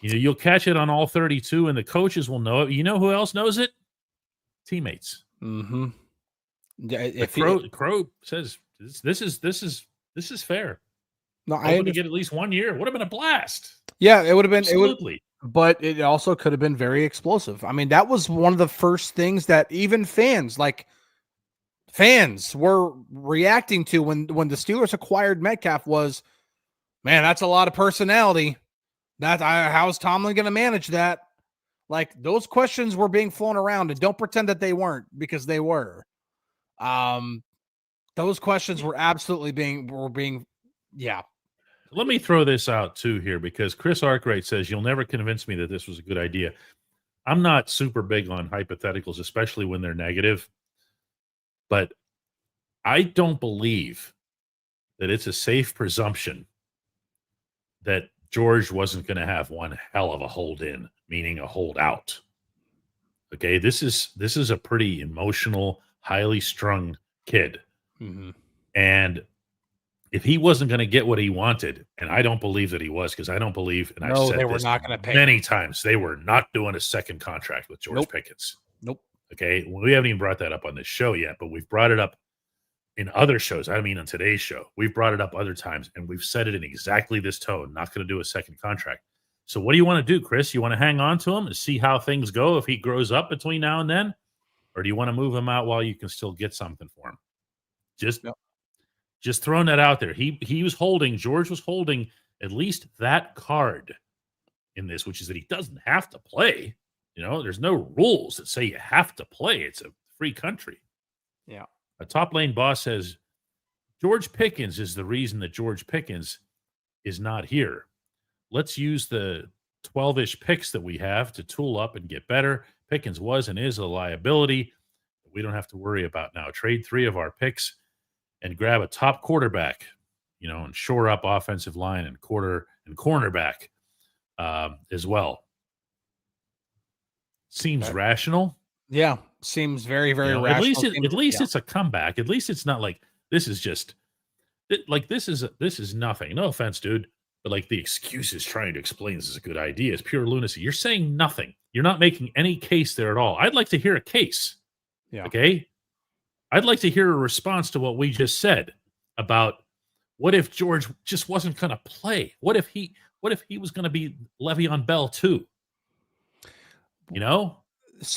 You'll catch it on all 32 and the coaches will know it. You know who else knows it? Teammates. Mm-hmm. Yeah, Crow says this is fair. No, I would get at least 1 year. Would have been a blast. Yeah, it would have been absolutely. But it also could have been very explosive. I mean, that was one of the first things that even fans were reacting to when the Steelers acquired Metcalf was, man, that's a lot of personality. How's Tomlin going to manage that? Like, those questions were being flown around, and don't pretend that they weren't, because they were. Those questions were absolutely being. Let me throw this out too here, because Chris Arkwright says you'll never convince me that this was a good idea. I'm not super big on hypotheticals, especially when they're negative, but I don't believe that it's a safe presumption that George wasn't going to have one hell of a hold in, meaning a hold out. Okay, this is a pretty emotional, highly strung kid. Mm-hmm. And if he wasn't going to get what he wanted, and I don't believe that he was, because I don't believe, and I've said they were this not going to pay many times, they were not doing a second contract with George Pickens. Nope. Okay, we haven't even brought that up on this show yet, but we've brought it up in other shows. I mean, on today's show, we've brought it up other times, and we've said it in exactly this tone, not going to do a second contract. So what do you want to do, Chris? You want to hang on to him and see how things go if he grows up between now and then? Or do you want to move him out while you can still get something for him? Just throwing that out there. George was holding at least that card in this, which is that he doesn't have to play. There's no rules that say you have to play. It's a free country. Yeah. A top lane boss says, George Pickens is the reason that George Pickens is not here. Let's use the 12-ish picks that we have to tool up and get better. Pickens was and is a liability that we don't have to worry about now. Trade 3 of our picks and grab a top quarterback, and shore up offensive line and cornerback as well. Seems rational. Yeah, seems very, very rational. At least it's a comeback. At least it's not like this is just like this is nothing. No offense, dude, but like the excuses trying to explain this is a good idea is pure lunacy. You're saying nothing. You're not making any case there at all. I'd like to hear a case. Yeah. Okay. I'd like to hear a response to what we just said about what if George just wasn't going to play? What if he was going to be Le'Veon Bell too? So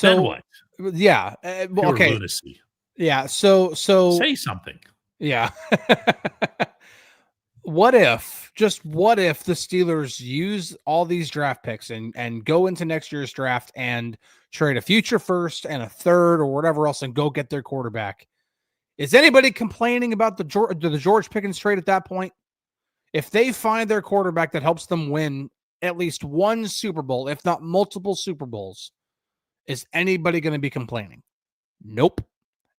then what? Yeah. Pure lunacy. Yeah. So say something. Yeah. What if the Steelers use all these draft picks and go into next year's draft and trade a future first and a third or whatever else and go get their quarterback? Is anybody complaining about the George Pickens trade at that point? If they find their quarterback that helps them win at least one Super Bowl, if not multiple Super Bowls, is anybody going to be complaining? Nope.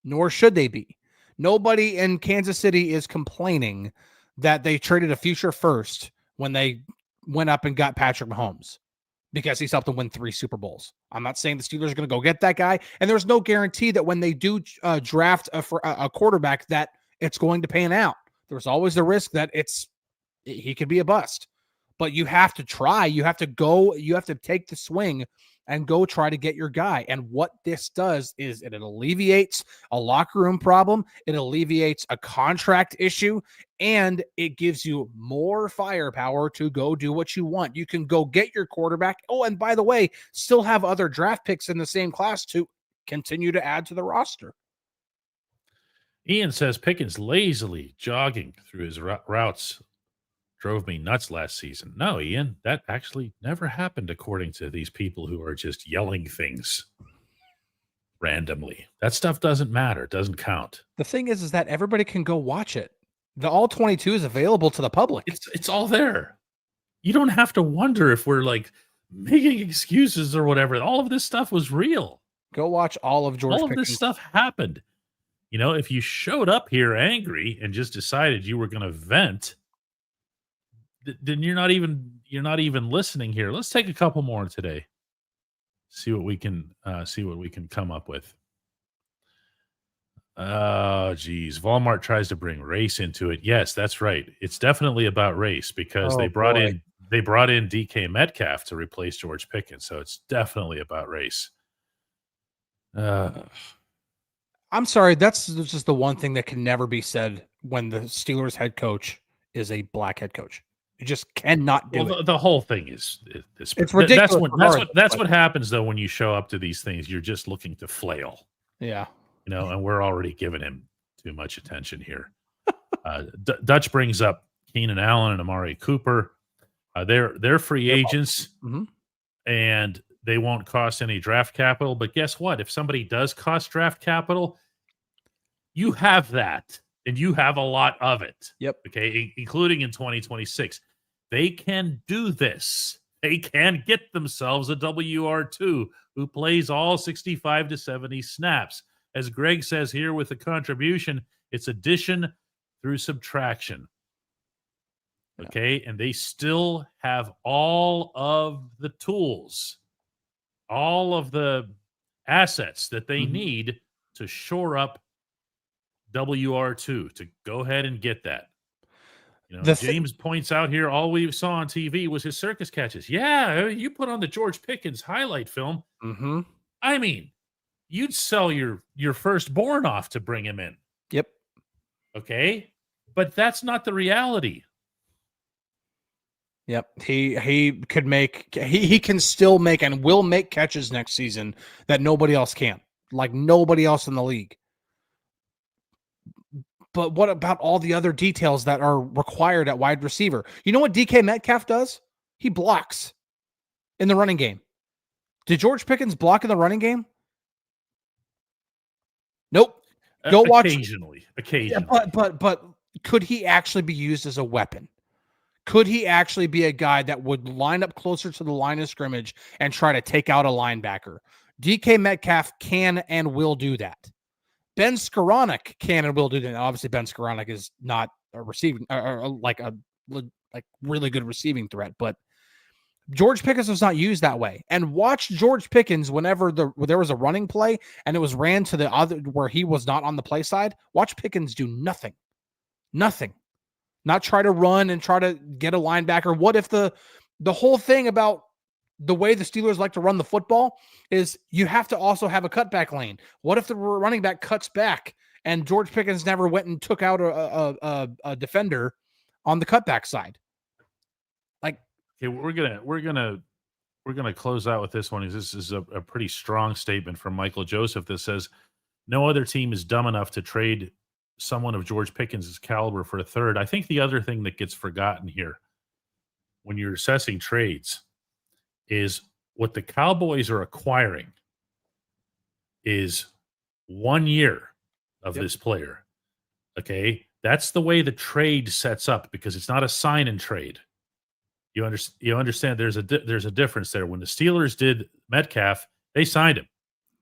Nor should they be. Nobody in Kansas City is complaining that they traded a future first when they went up and got Patrick Mahomes. because he's helped them win 3 Super Bowls. I'm not saying the Steelers are going to go get that guy, and there's no guarantee that when they do draft a quarterback that it's going to pan out. There's always the risk that he could be a bust. But you have to try. You have to go. You have to take the swing and go try to get your guy. And what this does is it alleviates a locker room problem. It alleviates a contract issue, and it gives you more firepower to go do what you want. You can go get your quarterback. Oh, and by the way, still have other draft picks in the same class to continue to add to the roster. Ian says Pickens lazily jogging through his routes drove me nuts last season. No, Ian, that actually never happened according to these people who are just yelling things randomly. That stuff doesn't matter, doesn't count. The thing is that everybody can go watch it. The All 22 is available to the public. It's all there. You don't have to wonder if we're like making excuses or whatever. All of this stuff was real. Go watch all of George Pickens. All of this stuff happened. You know, if you showed up here angry and just decided you were going to vent, then you're not even listening here. Let's take a couple more today. See what we can come up with. Oh, geez. Walmart tries to bring race into it. Yes, that's right. It's definitely about race because they brought in DK Metcalf to replace George Pickens. So it's definitely about race. I'm sorry. That's just the one thing that can never be said when the Steelers head coach is a black head coach. You just cannot do it. The whole thing is it's ridiculous. That's what happens though when you show up to these things. You're just looking to flail. Yeah, you know, and we're already giving him too much attention here. Dutch brings up Keenan Allen and Amari Cooper. They're free agents, and they won't cost any draft capital. But guess what? If somebody does cost draft capital, you have that, and you have a lot of it. Yep. Okay, including in 2026. They can do this. They can get themselves a WR2 who plays all 65 to 70 snaps. As Greg says here with the contribution, it's addition through subtraction. Okay, and they still have all of the tools, all of the assets that they need to shore up WR2, to go ahead and get that. You know, James points out here, all we saw on TV was his circus catches. Yeah, you put on the George Pickens highlight film. I mean, you'd sell your firstborn off to bring him in. Yep. Okay, but that's not the reality. Yep. He could make he can still make and will make catches next season that nobody else can. Like nobody else in the league. But what about all the other details that are required at wide receiver? You know what DK Metcalf does? He blocks in the running game. Did George Pickens block in the running game? Nope. Go watch. Occasionally. Yeah, but could he actually be used as a weapon? Could he actually be a guy that would line up closer to the line of scrimmage and try to take out a linebacker? DK Metcalf can and will do that. Ben Skoranek can and will do that. Obviously, Ben Skoranek is not a receiving, like really good receiving threat, but George Pickens was not used that way. And watch George Pickens whenever there was a running play and it was ran to the other where he was not on the play side. Watch Pickens do nothing. Not try to run and try to get a linebacker. What if the whole thing about the way the Steelers like to run the football is you have to also have a cutback lane? What if the running back cuts back and George Pickens never went and took out a defender on the cutback side? Like, okay, we're gonna close out with this one. This is a pretty strong statement from Michael Joseph that says no other team is dumb enough to trade someone of George Pickens' caliber for a third. I think the other thing that gets forgotten here when you're assessing trades is what the Cowboys are acquiring is 1 year of this player. Okay. That's the way the trade sets up because it's not a sign and trade. You understand there's a difference there. When the Steelers did Metcalf, they signed him.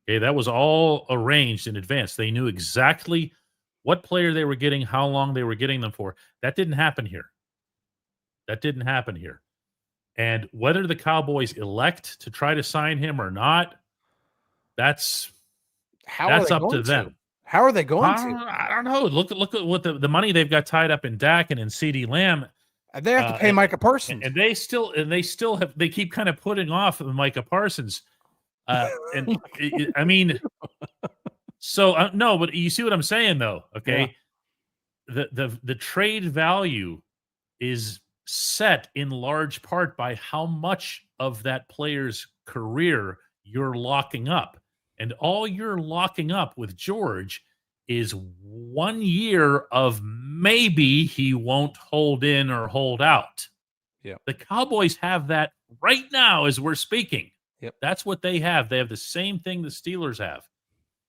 Okay. That was all arranged in advance. They knew exactly what player they were getting, how long they were getting them for. That didn't happen here. And whether the Cowboys elect to try to sign him or not, that's up to them. How are they going to? I don't know. Look at what the money they've got tied up in Dak and in CeeDee Lamb. They have to pay Micah Parsons, and they keep kind of putting off Micah Parsons. And I mean, so no, but you see what I'm saying, though. Okay, the trade value is set in large part by how much of that player's career you're locking up. And all you're locking up with George is 1 year of maybe he won't hold in or hold out. Yeah. The Cowboys have that right now as we're speaking. Yep. That's what they have. They have the same thing the Steelers have.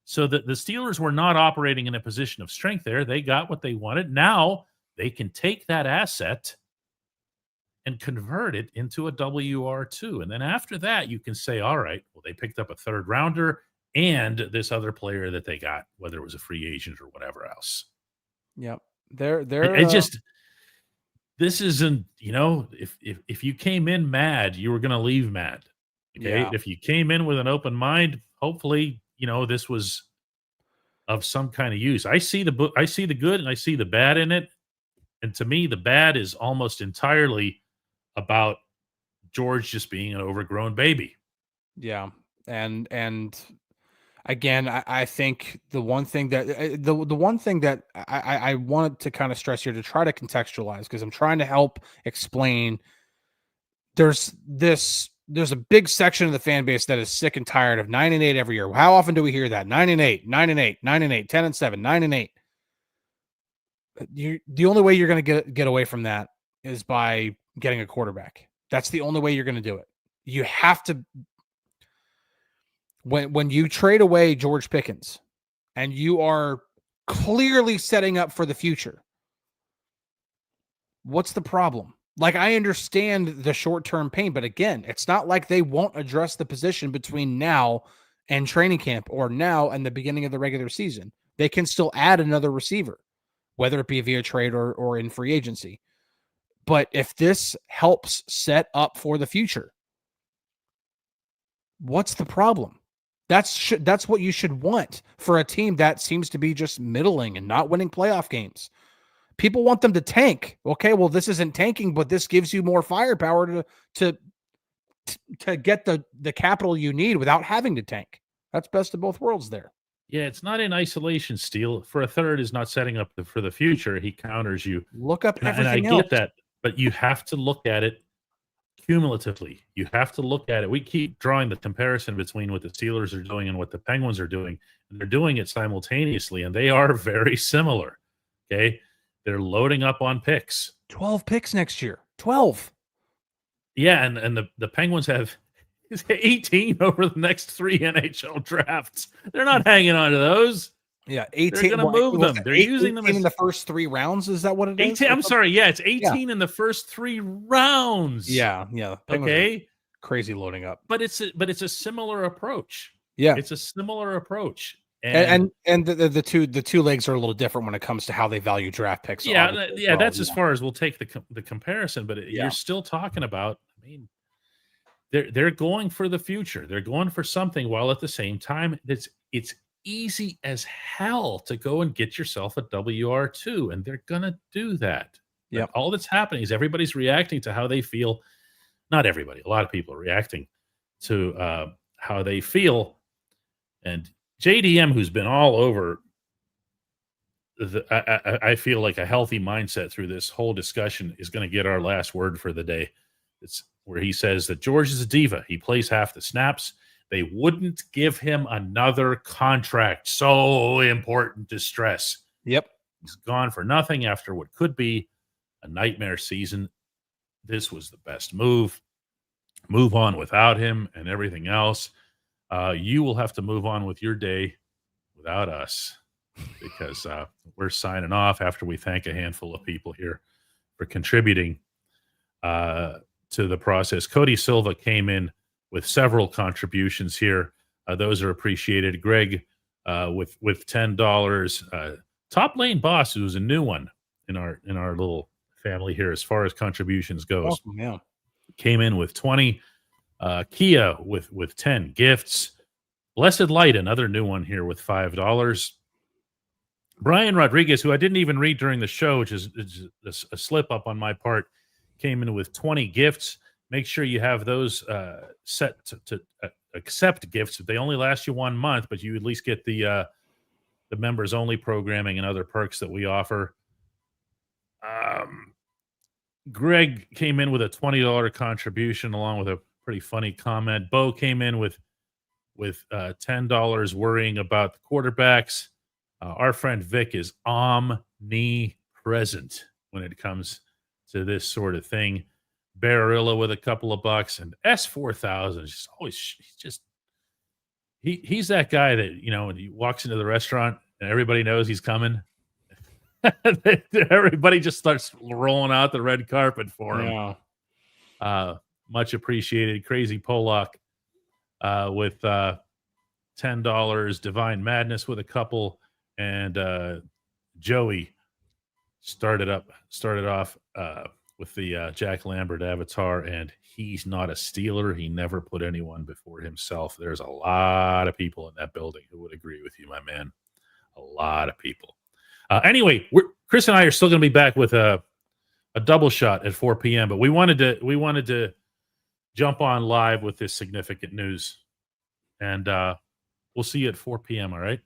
So the Steelers were not operating in a position of strength there. They got what they wanted. Now they can take that asset and convert it into a WR2. And then after that, you can say, all right, well, they picked up a third rounder and this other player that they got, whether it was a free agent or whatever else. Yep. This isn't, if you came in mad, you were going to leave mad. Okay. Yeah. If you came in with an open mind, hopefully, this was of some kind of use. I see the good and I see the bad in it. And to me, the bad is almost entirely about George just being an overgrown baby. Yeah. And again, I think the one thing that the one thing that I wanted to kind of stress here to try to contextualize, because I'm trying to help explain, there's a big section of the fan base that is sick and tired of 9-8 every year. How often do we hear that? 9-8, 9-8, 9-8, 10-7, 9-8. The only way you're going to get away from that is by getting a quarterback. That's the only way you're going to do it. You have to. When you trade away George Pickens and you are clearly setting up for the future, what's the problem? Like, I understand the short-term pain, but again, it's not like they won't address the position between now and training camp or now and the beginning of the regular season. They can still add another receiver, whether it be via trade or in free agency. But if this helps set up for the future, what's the problem? That's what you should want for a team that seems to be just middling and not winning playoff games. People want them to tank. Okay, well, this isn't tanking, but this gives you more firepower to get the capital you need without having to tank. That's best of both worlds there. Yeah, it's not in isolation, Steele. For a third is not setting up for the future. He counters you. Look up everything else. And I get that, but you have to look at it cumulatively. You have to look at it. We keep drawing the comparison between what the Steelers are doing and what the Penguins are doing. And they're doing it simultaneously, and they are very similar. Okay? They're loading up on picks. 12 picks next year. 12. Yeah, and the Penguins have 18 over the next 3 NHL drafts. They're not hanging on to those. Yeah, 18. They're going to move them. They're using them in the first 3 rounds. Is that what it is? 18, I'm sorry. Yeah, it's 18 in the first 3 rounds. Yeah. Okay. Crazy loading up. But it's a similar approach. Yeah. It's a similar approach. And the two legs are a little different when it comes to how they value draft picks. Yeah, that's as far as we'll take the comparison. But you're still talking about. I mean, they're going for the future. They're going for something, while at the same time, it's easy as hell to go and get yourself a WR2, and they're gonna do that. Yeah. All that's happening is everybody's reacting to how they feel. Not everybody. A lot of people are reacting to how they feel, and JDM, who's been all over, I feel like a healthy mindset through this whole discussion, is going to get our last word for the day. It's where he says that George is a diva. He plays half the snaps. They wouldn't give him another contract. So important to stress. Yep. He's gone for nothing after what could be a nightmare season. This was the best move. Move on without him and everything else. You will have to move on with your day without us, because we're signing off after we thank a handful of people here for contributing to the process. Cody Silva came in with several contributions here. Those are appreciated. Greg with $10. Top Lane Boss, who's a new one in our little family here as far as contributions goes. Oh, yeah. came in with 20. Kia with 10 gifts. Blessed Light, another new one here with $5. Brian Rodriguez, who I didn't even read during the show, which is a slip up on my part, came in with 20 gifts. Make sure you have those set to accept gifts. They only last you 1 month, but you at least get the members only programming and other perks that we offer. Greg came in with a $20 contribution along with a pretty funny comment. Bo came in with $10 worrying about the quarterbacks. Our friend Vic is omnipresent when it comes to this sort of thing. Barilla with a couple of bucks, and S4000 is always he's that guy that, you know, when he walks into the restaurant and everybody knows he's coming. Everybody just starts rolling out the red carpet for him. Yeah. Much appreciated. Crazy Pollock with $10. Divine Madness with a couple, and Joey started off with the Jack Lambert avatar, and he's not a Steeler. He never put anyone before himself. There's a lot of people in that building who would agree with you, my man. A lot of people. Anyway, Chris and I are still going to be back with a double shot at 4 p.m., but we wanted to jump on live with this significant news, and we'll see you at 4 p.m., all right?